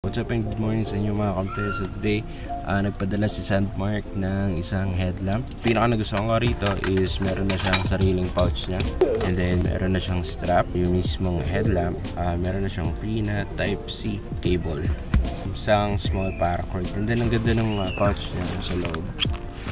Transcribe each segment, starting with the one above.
What's up and good morning sa inyo mga kampe. So today, nagpadala si Sandmark ng isang headlamp. Pinaka nagustuhan ko rito is meron na siyang sariling pouch niya. And then meron na siyang strap, yung mismong headlamp. Meron na siyang free na Type-C cable. Isang small paracord. And then ang ganda ng pouch niya sa loob.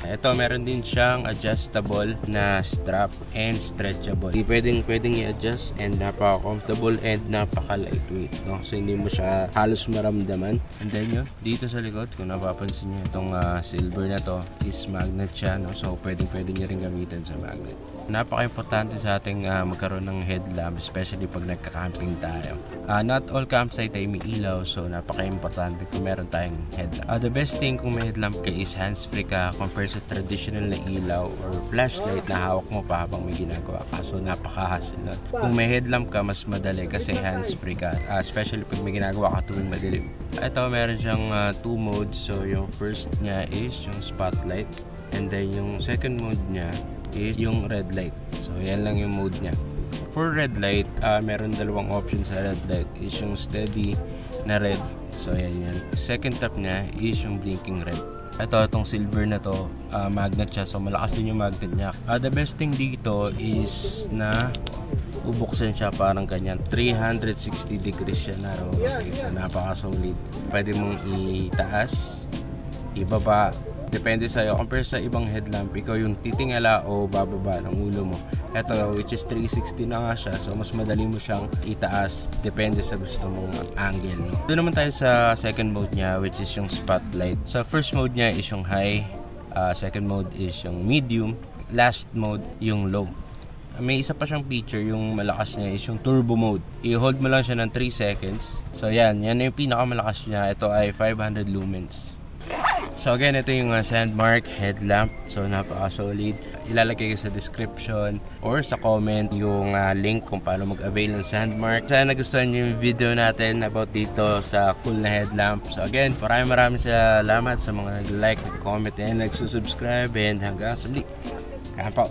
Ito, meron din siyang adjustable na strap and stretchable. Pwedeng i-adjust and napaka-comfortable and napaka-lightweight, no? So hindi mo siya halos maramdaman. And then yun, dito sa likod, kung napapansin niyo itong silver na to is magnet siya, no? So pwede niyo rin gamitin sa magnet. Napaka-importante sa ating magkaroon ng headlamp, especially pag nagka-camping tayo. Not all campsite ay may ilaw, so napaka-importante kung meron tayong headlamp. The best thing kung may headlamp ka is hands-free ka compared sa traditional na ilaw or flashlight na hawak mo pa habang may ginagawa ka. So napaka-hassle nun. Kung may headlamp ka, mas madali kasi hands-free ka, especially pag may ginagawa ka tuwing madilim. Ito, meron siyang 2 modes. So yung first niya is yung spotlight, and then yung second mode niya is yung red light. So yan lang yung mode niya. For red light, meron dalawang options sa red light. Is yung steady na red. So yan. Second tap niya is yung blinking red. Itong silver na to, magnet siya. So malakas din yung magnet niya. The best thing dito is na bubuksan siya parang ganyan. 360 degrees siya na. So napaka-solid. Pwede mong itaas, ibaba. Depende sa'yo. Compare sa ibang headlamp, ikaw yung titingala o bababa ng ulo mo. Ito, which is 360 na nga siya. So, mas madali mo siyang itaas. Depende sa gusto mong angle, no? Doon naman tayo sa second mode niya, which is yung spotlight. So, first mode niya is yung high. Second mode is yung medium. Last mode, yung low. May isa pa siyang feature, yung malakas niya is yung turbo mode. I-hold mo lang siya ng 3 seconds. So, yan yung pinakamalakas niya. Ito ay 500 lumens. So again, ito yung Sandmark headlamp. So napaka-solid. Ilalagay ko sa description or sa comment yung link kung paano mag-avail ng Sandmark. Sana nagustuhan nyo yung video natin about dito sa cool na headlamp. So again, maraming salamat sa mga nag-like, nag-comment, and nag-subscribe. And hanggang sa muli. Kampo!